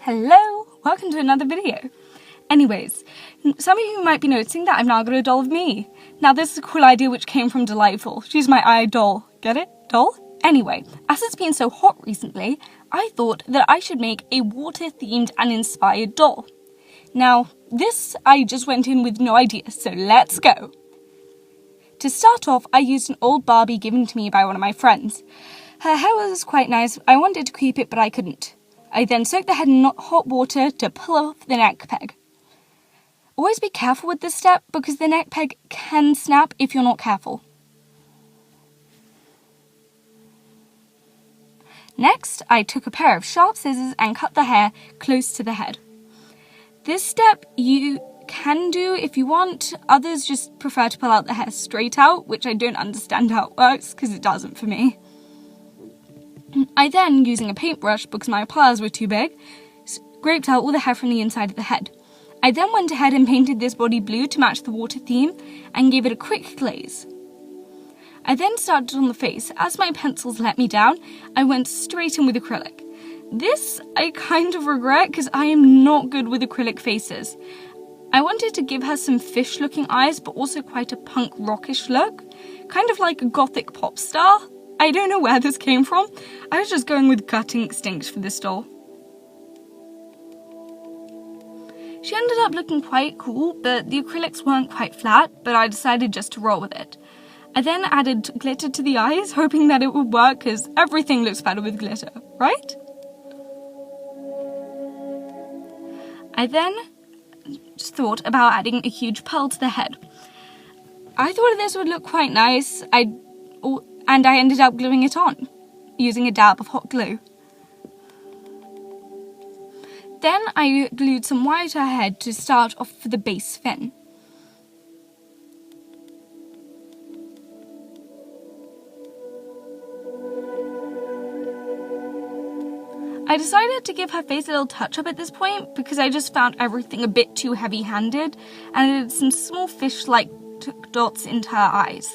Hello, welcome to another video. Anyways, some of you might be noticing that I've now got a doll of me. Now this is a cool idea which came from Delightful. She's my idol. Get it? Doll? Anyway, as it's been so hot recently, I thought that I should make a water-themed and inspired doll. Now, this I just went in with no idea, so let's go. To start off, I used an old Barbie given to me by one of my friends. Her hair was quite nice. I wanted to keep it, but I couldn't. I then soaked the head in hot water to pull off the neck peg. Always be careful with this step because the neck peg can snap if you're not careful. Next, I took a pair of sharp scissors and cut the hair close to the head. This step you can do if you want. Others just prefer to pull out the hair straight out, which I don't understand how it works because it doesn't for me. I then, using a paintbrush because my pliers were too big, scraped out all the hair from the inside of the head. I then went ahead and painted this body blue to match the water theme and gave it a quick glaze. I then started on the face. As my pencils let me down, I went straight in with acrylic. This I kind of regret because I am not good with acrylic faces. I wanted to give her some fish-looking eyes but also quite a punk rockish look, kind of like a gothic pop star. I don't know where this came from. I was just going with gut instinct for this doll. She ended up looking quite cool, but the acrylics weren't quite flat, but I decided just to roll with it. I then added glitter to the eyes, hoping that it would work, because everything looks better with glitter, right? I then just thought about adding a huge pearl to the head. I thought this would look quite nice, and I ended up gluing it on, using a dab of hot glue. Then I glued some wire to her head to start off for the base fin. I decided to give her face a little touch-up at this point because I just found everything a bit too heavy-handed and added some small fish-like dots into her eyes.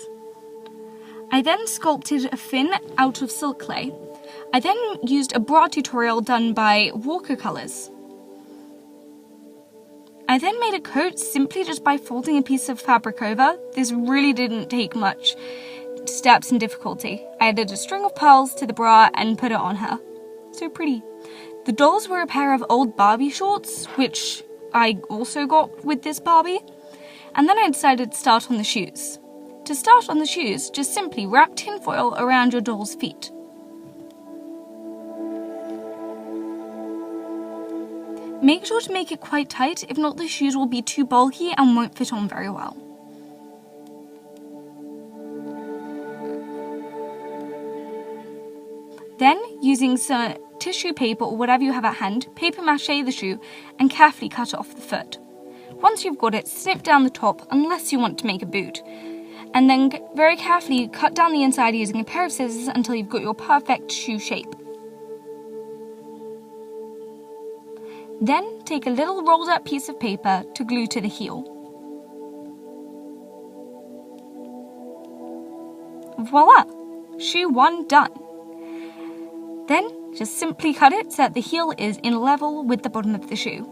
I then sculpted a fin out of silk clay. I then used a bra tutorial done by watercolors. I then made a coat simply just by folding a piece of fabric over. This really didn't take much steps and difficulty. I added a string of pearls to the bra and put it on her. So pretty. The dolls were a pair of old Barbie shorts, which I also got with this Barbie. And then I decided to start on the shoes. To start on the shoes, just simply wrap tinfoil around your doll's feet. Make sure to make it quite tight, if not the shoes will be too bulky and won't fit on very well. Then, using some tissue paper or whatever you have at hand, paper mache the shoe and carefully cut off the foot. Once you've got it, snip down the top unless you want to make a boot. And then very carefully cut down the inside using a pair of scissors until you've got your perfect shoe shape. Then take a little rolled up piece of paper to glue to the heel. Voila! Shoe 1 done. Then just simply cut it so that the heel is in level with the bottom of the shoe.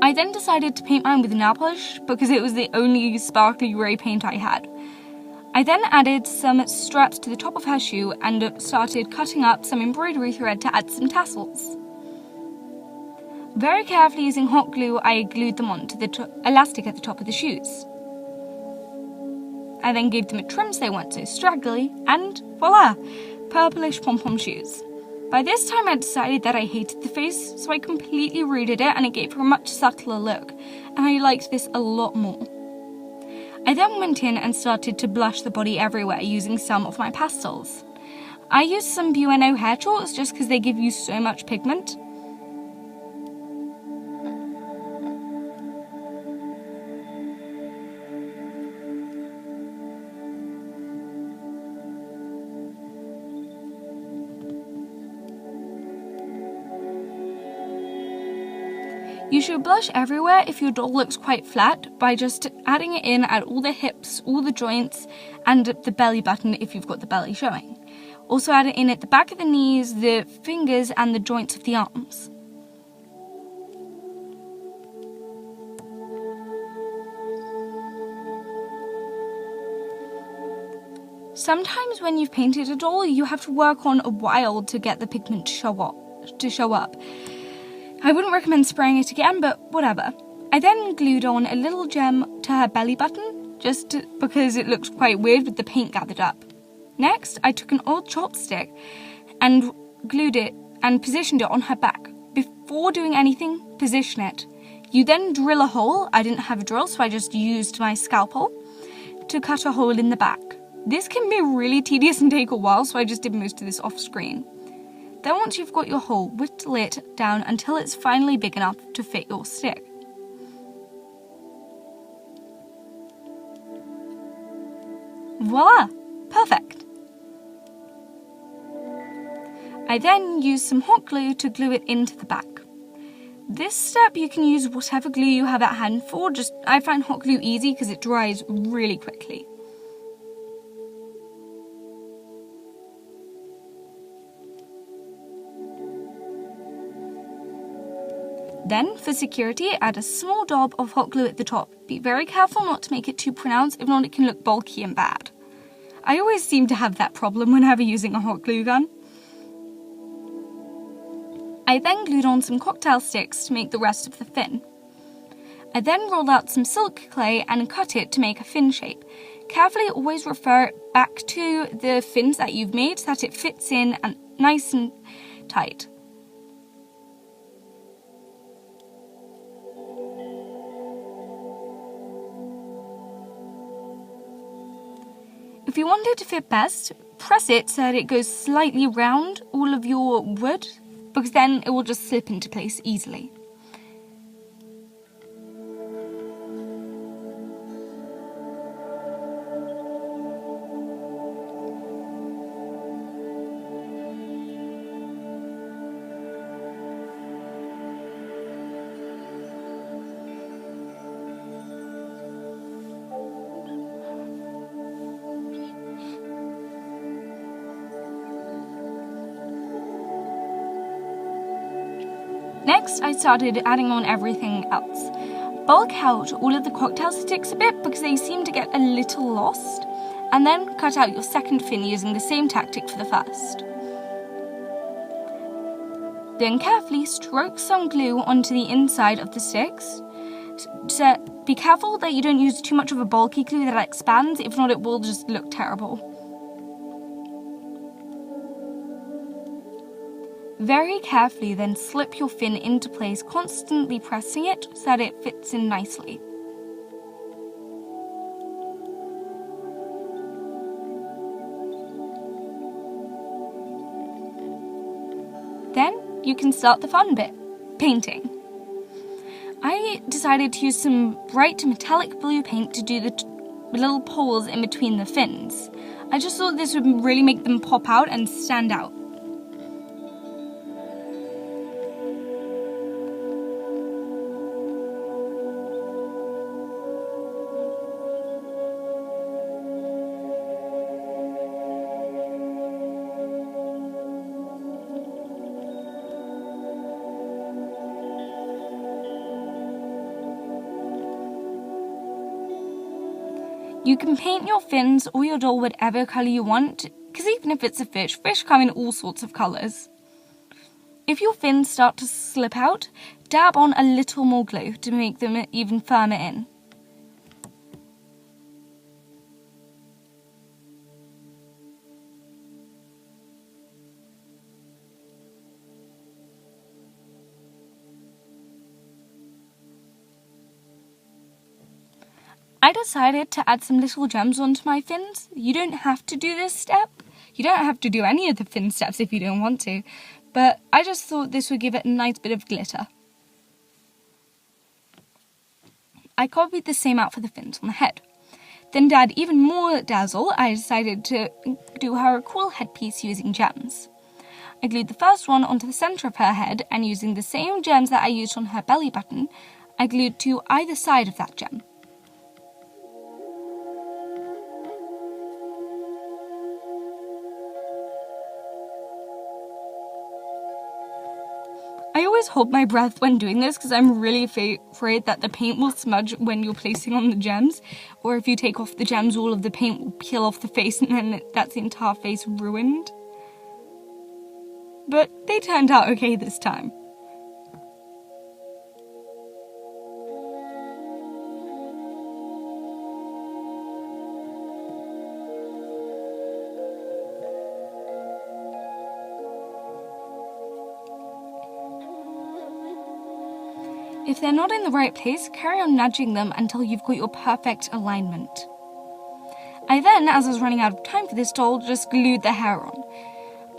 I then decided to paint mine with nail polish because it was the only sparkly grey paint I had. I then added some straps to the top of her shoe and started cutting up some embroidery thread to add some tassels. Very carefully using hot glue, I glued them onto the elastic at the top of the shoes. I then gave them a trim so they weren't so straggly, and voila! Purplish pom-pom shoes. By this time I decided that I hated the face, so I completely redid it and it gave her a much subtler look, and I liked this a lot more. I then went in and started to blush the body everywhere using some of my pastels. I used some Bueno hair chalks just because they give you so much pigment. You should blush everywhere if your doll looks quite flat by just adding it in at all the hips, all the joints, and the belly button if you've got the belly showing. Also add it in at the back of the knees, the fingers and the joints of the arms. Sometimes when you've painted a doll, you have to work on a while to get the pigment to show up. I wouldn't recommend spraying it again, but whatever. I then glued on a little gem to her belly button, just because it looked quite weird with the paint gathered up. Next, I took an old chopstick and glued it and positioned it on her back. Before doing anything, position it. You then drill a hole. I didn't have a drill, so I just used my scalpel to cut a hole in the back. This can be really tedious and take a while, so I just did most of this off screen. Then once you've got your hole, whittle it down until it's finally big enough to fit your stick. Voila! Perfect! I then used some hot glue to glue it into the back. This step you can use whatever glue you have at hand for, I find hot glue easy because it dries really quickly. Then, for security, add a small dab of hot glue at the top. Be very careful not to make it too pronounced, if not it can look bulky and bad. I always seem to have that problem whenever using a hot glue gun. I then glued on some cocktail sticks to make the rest of the fin. I then rolled out some silk clay and cut it to make a fin shape. Carefully always refer it back to the fins that you've made so that it fits in and nice and tight. If you want it to fit best, press it so that it goes slightly round all of your wood, because then it will just slip into place easily. Next, I started adding on everything else. Bulk out all of the cocktail sticks a bit because they seem to get a little lost, and then cut out your second fin using the same tactic for the first. Then carefully stroke some glue onto the inside of the sticks. So be careful that you don't use too much of a bulky glue that expands, if not it will just look terrible. Very carefully then slip your fin into place, constantly pressing it so that it fits in nicely. Then you can start the fun bit, painting. I decided to use some bright metallic blue paint to do the little poles in between the fins. I just thought this would really make them pop out and stand out. You can paint your fins or your doll whatever colour you want, because even if it's a fish come in all sorts of colours. If your fins start to slip out, dab on a little more glue to make them even firmer in. I decided to add some little gems onto my fins. You don't have to do this step. You don't have to do any of the fin steps if you don't want to, but I just thought this would give it a nice bit of glitter. I copied the same out for the fins on the head. Then to add even more dazzle, I decided to do her a cool headpiece using gems. I glued the first one onto the centre of her head, and using the same gems that I used on her belly button, I glued to either side of that gem. always hold my breath when doing this because I'm really afraid that the paint will smudge when you're placing on the gems, or if you take off the gems, all of the paint will peel off the face and then that's the entire face ruined. But they turned out okay this time. If they're not in the right place, carry on nudging them until you've got your perfect alignment. I then, as I was running out of time for this doll, just glued the hair on.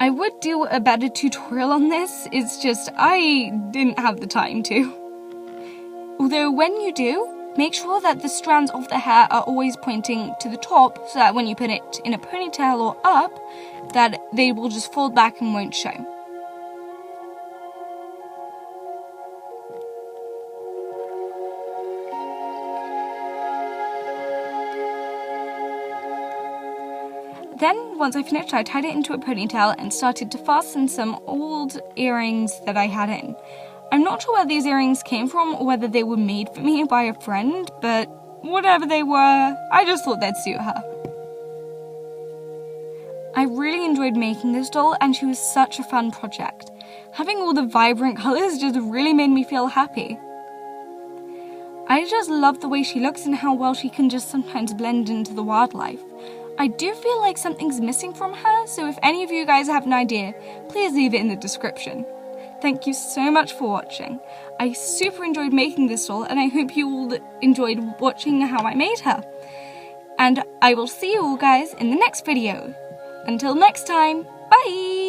I would do a better tutorial on this, it's just I didn't have the time to. Although when you do, make sure that the strands of the hair are always pointing to the top so that when you put it in a ponytail or up, that they will just fold back and won't show. Then, once I finished, I tied it into a ponytail and started to fasten some old earrings that I had in. I'm not sure where these earrings came from or whether they were made for me by a friend, but whatever they were, I just thought they'd suit her. I really enjoyed making this doll and she was such a fun project. Having all the vibrant colours just really made me feel happy. I just love the way she looks and how well she can just sometimes blend into the wildlife. I do feel like something's missing from her, so if any of you guys have an idea, please leave it in the description. Thank you so much for watching. I super enjoyed making this doll, and I hope you all enjoyed watching how I made her. And I will see you all guys in the next video. Until next time, bye!